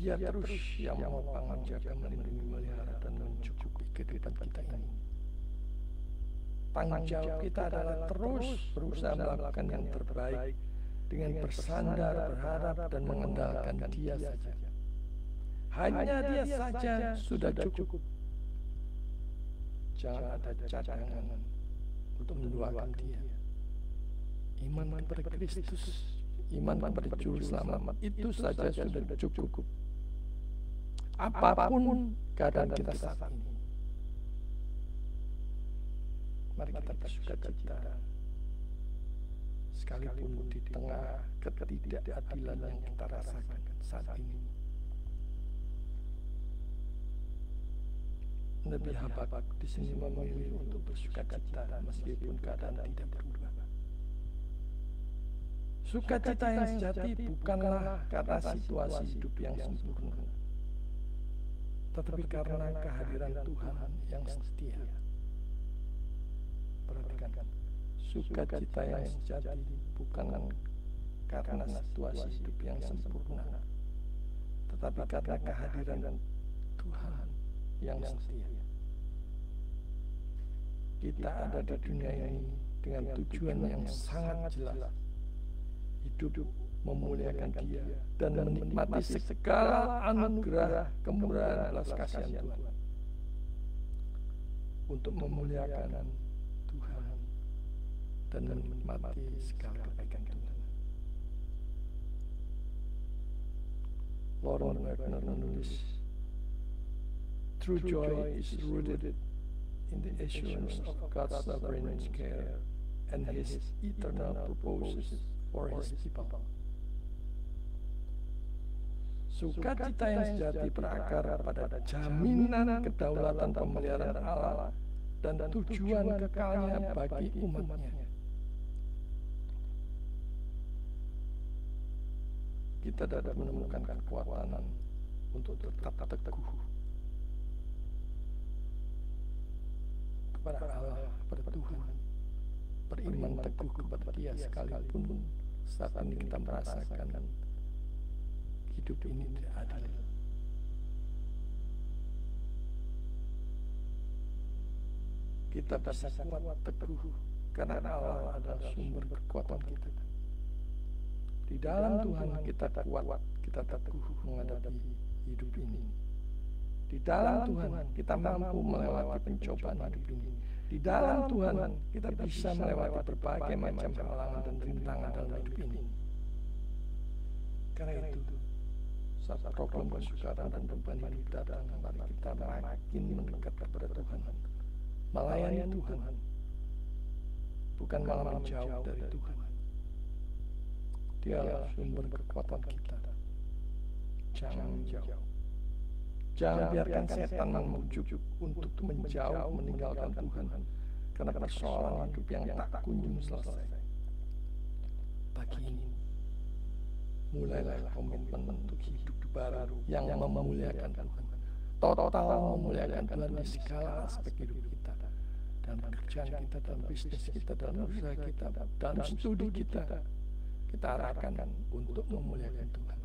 Dia terus yang menopang, menjaga, melindungi, memelihara, dan mencukupi kehidupan kita ini. Tanggung jawab kita adalah terus berusaha melakukan yang terbaik dengan bersandar, berharap, dan mengandalkan Dia saja. Hanya Dia saja sudah cukup. Jangan ada cadangan untuk menduakan Dia. Iman kepada Kristus, iman kepada Juru Selamat, itu saja sudah cukup. Apapun keadaan kita saat ini, mari kita bersukacita, sekalipun di tengah ketidakadilan yang kita rasakan saat ini. Nabi Habakuk di sini memilih untuk bersukacita meskipun keadaan tidak berubah. Sukacita yang sejati bukanlah karena situasi hidup yang sempurna, tetapi karena kehadiran Tuhan yang setia. Perhatikan, sukacita yang sejati bukan karena situasi hidup yang sempurna, tetapi karena kehadiran Tuhan yang setia. Kita ada di dunia ini dengan tujuan yang sangat jelas, hidup memuliakan Dia dan menikmati segala anugerah kemurahan belas kasihan Tuhan, untuk memuliakan Tuhan dan menikmati segala kebaikan Tuhan. Warren Wegner menulis, "True joy is rooted in the assurance of God's sovereign care and His eternal purposes for His people." Sukacita yang sejati berakar pada jaminan kedaulatan pemeliharaan Allah dan tujuan kekalnya bagi umatnya. Kita dapat menemukan kekuatan untuk tetap teguh kepada Allah, kepada Tuhan, beriman teguh kepada Dia sekalipun saat ini kita merasakan hidup ini tidak adil. Kita bisa kuat teguh karena Allah adalah sumber kekuatan kita. Di dalam Tuhan kita kuat, kita teguh menghadapi hidup ini. Di dalam Tuhan kita mampu melewati pencobaan hidup ini. Di dalam Tuhan kita bisa melewati berbagai macam halangan dan rintangan dalam hidup ini. Karena itu, saat problem kesukaran dan beban hidup datang, mari kita makin mendekat kepada Tuhan, melayani Tuhan, bukan malah menjauh dari Tuhan. Dialah sumber kekuatan kita. Jangan menjauh. Jangan biarkan setan membujuk untuk menjauh meninggalkan Tuhan karena persoalan hidup yang tak kunjung selesai. Pagi ini, mulailah komitmen untuk hidup baru yang memuliakan Tuhan. Total memuliakan Tuhan di segala aspek hidup kita. Dalam pekerjaan kita, dalam bisnis kita, dalam usaha kita, dalam studi kita. Kita arahkan untuk memuliakan Tuhan,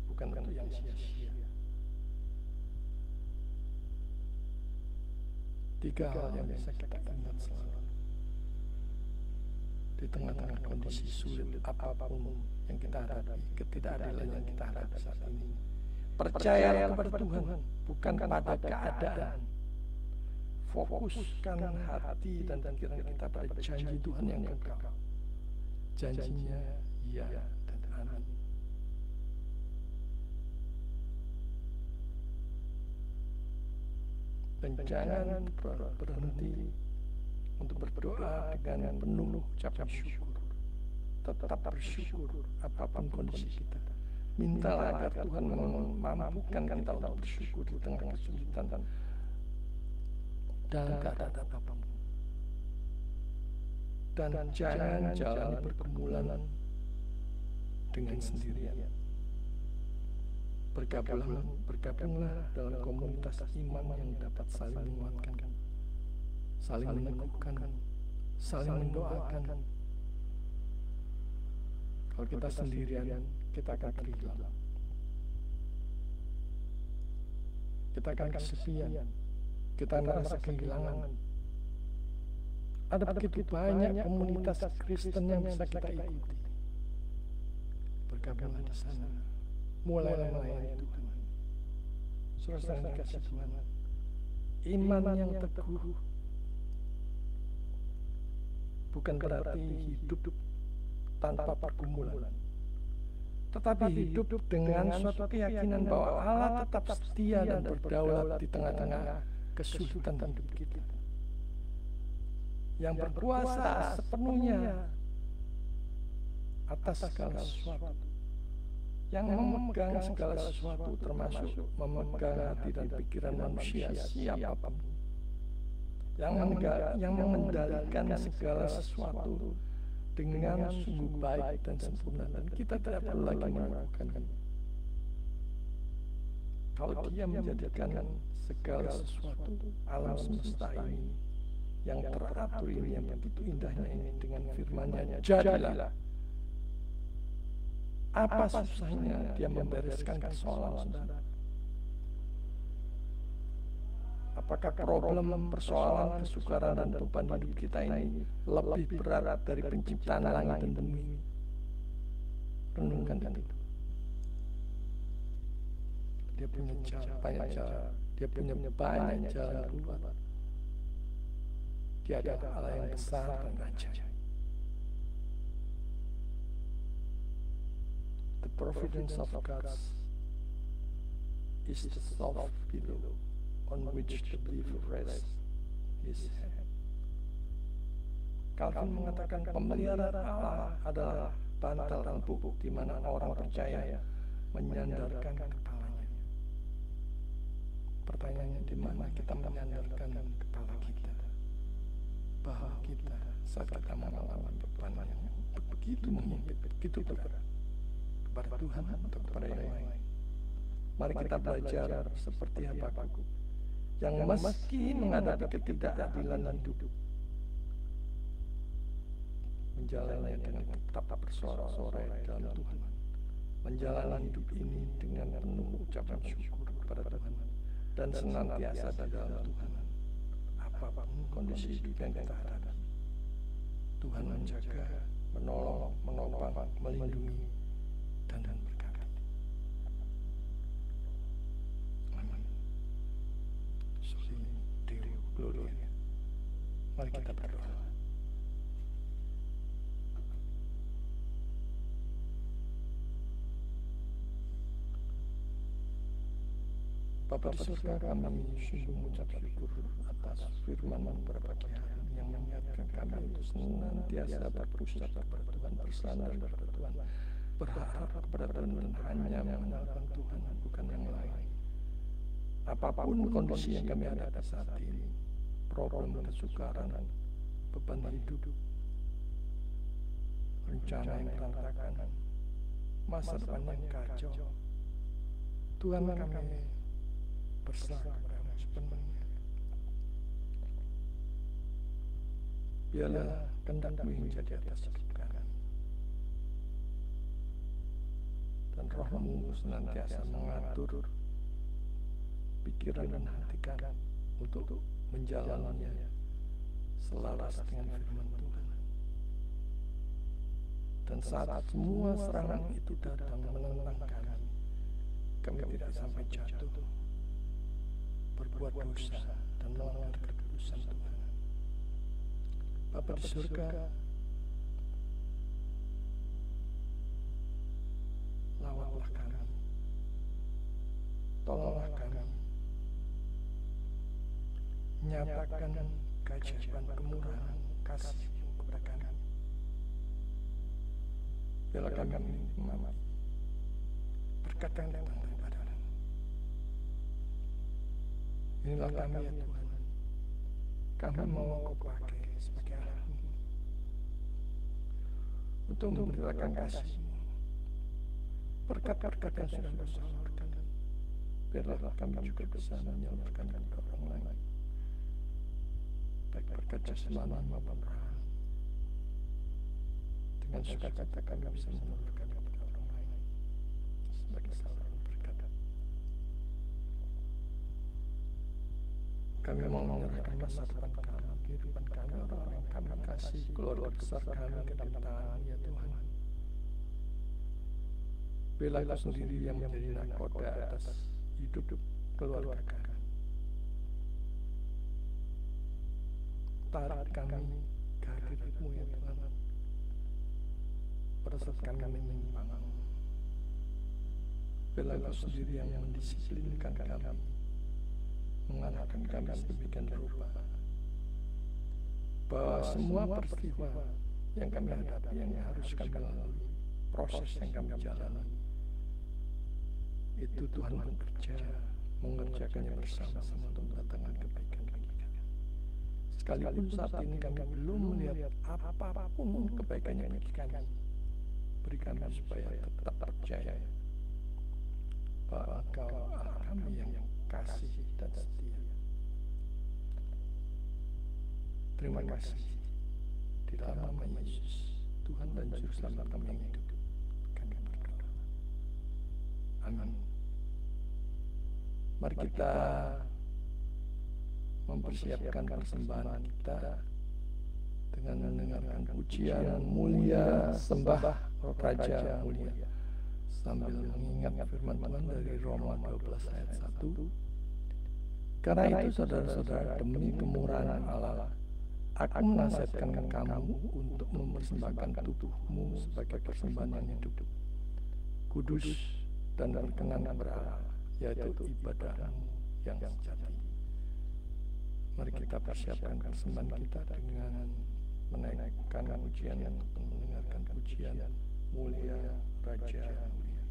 bukan untuk yang sia-sia. 3 hal yang bisa kita ingat selalu di tengah-tengah kondisi sulit apapun yang kita hadapi, ketidakadilan yang kita hadapi saat ini. Percayalah kepada Tuhan, bukan pada keadaan. Fokuskan hati dan pikiran kita pada janji Tuhan yang kekal. Janjinya ya dan amin. Dan jangan berhenti untuk berdoa dengan penuh ucapan syukur. Tetap bersyukur apapun kondisi kita. Mintalah agar Tuhan memampukan kita untuk bersyukur di tengah kesulitan dan dalam keadaan apapun. Dan jangan jalani pergumulan dengan sendirian. Bergabunglah dalam komunitas iman yang dapat saling menguatkan, saling meneguhkan, saling mendoakan. Kalau kita sendirian, kita akan kehilangan. Kita akan kesepian, kita merasa kehilangan. Ada begitu banyak komunitas Kristen yang bisa kita ikuti. Bergabunglah di sana. Mulailah melayani Tuhan. Saudara yang dikasihi Tuhan, iman yang teguh bukan berarti hidup tanpa pergumulan, tetapi hidup dengan suatu keyakinan bahwa Allah tetap setia dan berdaulat di tengah-tengah kesulitan hidup kita, yang berkuasa sepenuhnya atas segala sesuatu, yang memegang segala sesuatu termasuk memegang hati dan pikiran manusia siapapun, yang mengendalikan segala sesuatu dengan sungguh baik dan sempurna, dan kita tidak perlu lagi meragukan. Kalau Dia menjadikan segala sesuatu alam semesta ini yang teratur ini, yang begitu indahnya ini dengan firman-Nya, jadilah. Apa susahnya Dia membereskan persoalan saudara? Apakah problem, persoalan, kesukaran, dan beban hidup kita ini lebih berat dari penciptaan langit dan bumi? Renungkan itu. Dia punya banyak cara. Dia punya banyak jalan keluar. Dia adalah Allah yang besar dan ajaib. The providence of God is the soft pillow on which the believer rests his head. Calvin mengatakan pemeliharaan Allah adalah bantal empuk di mana orang percaya menyandarkan kepalanya. Pertanyaannya, di mana kita menyandarkan kepala kita? Bahwa kita saat kita mengalami beban yang begitu menghimpit, begitu berat kepada Tuhan atau kepada yang lain. Mari kita belajar seperti Habakuk yang meski menghadapi ketidakadilan hidup, menjalani dengan tetap bersorak-sorai dalam Tuhan, menjalani hidup ini dengan penuh ucapan syukur kepada Tuhan, dan senantiasa di dalam Tuhan. Apapun kondisi hidup yang kita hadapi, Tuhan menjaga, menolong, menopang, melindungi, dan berkati. Amin. Soli Deo Gloria. Mari kita berdoa. Bapa di surga, kami sungguh mengucap syukur atas firman-Mu pada pagi hari yang mengingatkan kami untuk senantiasa berpusat kepada Tuhan, bersandar kepada Tuhan, berharap kepada Tuhan, dan hanya mengandalkan Tuhan, bukan yang lain. Apapun kondisi yang kami hadapi saat ini, problem, kesukaran, beban hidup, rencana yang berantakan, masa depan yang kacau, Tuhan kami berserah kepada-Mu sepenuhnya. Biarlah kehendak-Mu yang jadi atas hidup kami, dan Roh-Mu senantiasa mengatur pikiran dan hati kami untuk menjalaninya selaras dengan firman Tuhan. Dan saat semua serangan itu datang menentang kami tidak sampai jatuh, berbuat dosa dan melanggar kekudusan Tuhan. Bapa di surga, lawatlah kami, tolonglah kami, nyatakan keajaiban kemurahan kasih-Mu kepada kami. Biarlah kami menikmati berkat yang datang daripada-Mu. Inilah kami ya Tuhan, kami mau Kau pakai sebagai alat-Mu untuk memberitakan kasih-Mu, berkat-berkat yang sudah Kau salurkan. Biarlah kami juga bisa menyalurkan kepada orang lain, baik berkat jasmani maupun rohani. Dengan sukacita kami bisa menyalurkan kepada orang lain sebagai saluran berkat. Kami mau menyerahkan masa depan kami, kehidupan kami, orang-orang yang kami kasih, keluarga besar kami ke dalam tangan-Mu ya Tuhan. Biarlah Kau sendiri yang menjadi nahkoda atas hidup keluarga kami. Tarik kami ke hadirat-Mu ya Tuhan, pada saat kami menyimpang. Biarlah Kau sendiri yang mendisiplinkan kami, mengarahkan kami sedemikian rupa, bahwa semua peristiwa yang kami hadapi, yang harus kami lalui, proses yang kami jalani, itu Tuhan bekerja, mengerjakannya bersama-sama untuk mendatangkan kebaikan bagi kami. Sekalipun saat ini kami belum melihat apapun kebaikannya bagi kami, beri kami supaya tetap percaya Bapa, Engkau Allah kami yang kasih dan setia. Terima kasih. Di dalam nama Yesus, Tuhan dan Juru Selamat kami yang hidup, kami berdoa. Amin. Mari kita mempersiapkan persembahan kita dengan mendengarkan pujian mulia sembah Raja Mulia sambil mengingat firman Tuhan dari Roma 12 ayat 1. Karena itu saudara-saudara, demi kemurahan Allah, aku menasihatkan kamu untuk mempersembahkan tubuhmu sebagai persembahan yang hidup, kudus dan berkenan kepada Allah, yaitu ibadahmu yang sejati. Mari kita persiapkan persembahan kita dengan menaikkan pujian dan mendengarkan pujian mulia Raja Mulia. Hallelujah.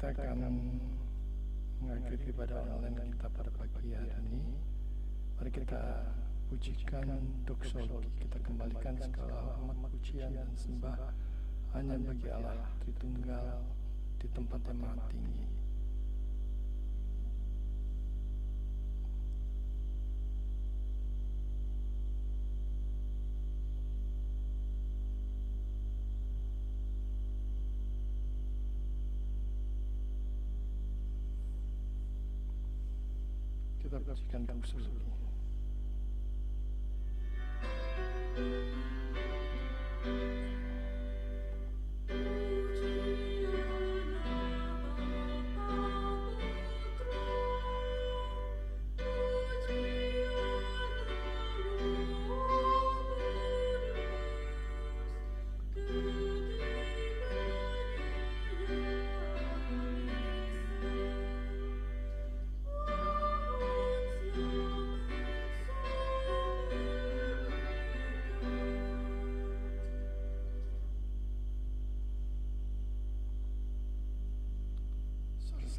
kita akan mengakhiri ibadah online kita pada pagi hari ini. Mari kita pujikan doksologi, kita kembalikan segala hormat, pujian dan sembah hanya bagi Allah Tritunggal di tempat yang maha tinggi. Kita pujikan doksologi.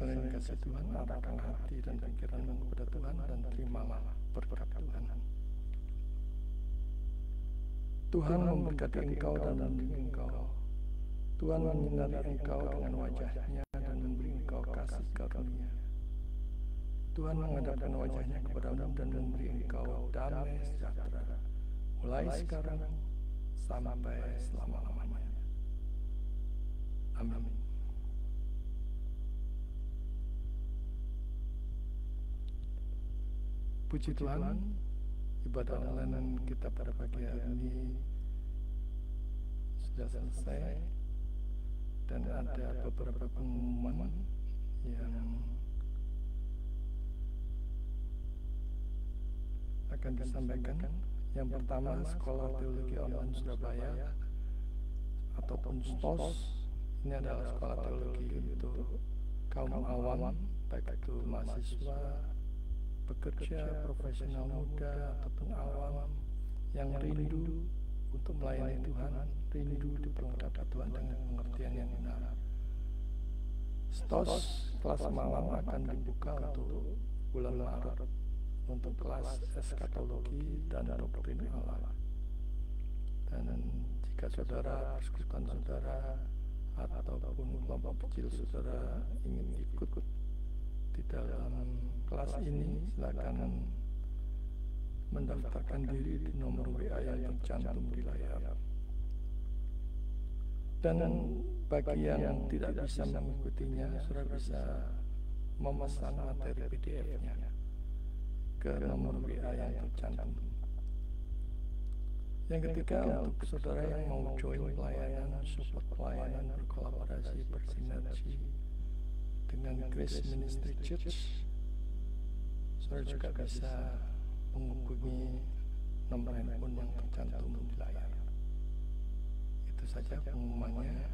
Sering kasih Tuhan, arahkan hati dan pikiranmu kepada Tuhan dan terimalah berkat Tuhan. Tuhan memberkati engkau dan melindungi engkau. Tuhan menyinari engkau dengan wajahnya dan memberi engkau kasih karunia. Tuhan menghadapkan wajahnya kepadamu dan memberi engkau damai sejahtera, mulai sekarang sampai selama-lamanya. Amin. Puji Tuhan, ibadah online kita pada pagi hari ini sudah selesai dan ada beberapa pengumuman yang akan disampaikan. Yang pertama, Sekolah Teologi Online Surabaya ataupun STOS, ini adalah sekolah teologi untuk kaum awam, baik itu mahasiswa, pekerja, profesional muda ataupun awam yang rindu untuk melayani Tuhan, rindu diperlengkapi Tuhan dengan pengertian yang benar. STOS kelas malam akan dibuka untuk bulan Maret untuk kelas eskatologi dan doktrin Allah. Dan jika saudara, persekutuan saudara ataupun kelompok kecil saudara ingin ikut di dalam kelas ini, silakan mendaftarkan diri di nomor WA yang tercantum di layar. Dan bagi yang tidak bisa mengikutinya, saudara bisa memesan materi PDF-nya ke nomor WA yang tercantum. Yang ketiga, untuk saudara yang mau join pelayanan, support pelayanan, berkolaborasi, bersinergi dengan Grace Ministry Church, saudara juga bisa menghubungi nomor handphone yang tercantum di layar. Itu saja pengumumannya.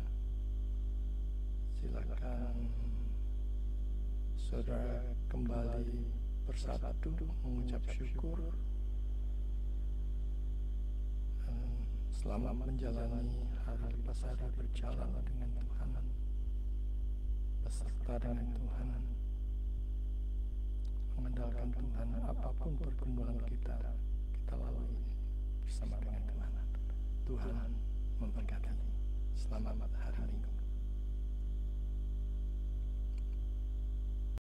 Silakan saudara kembali bersatu mengucap syukur dan selamat menjalani hari lepas hari berjalan dengan Tuhan, beserta dengan Tuhan, mengandalkan Tuhan apapun pergumulan kita lalui bersama dengan Tuhan. Tuhan memberkati. Selamat hari Minggu.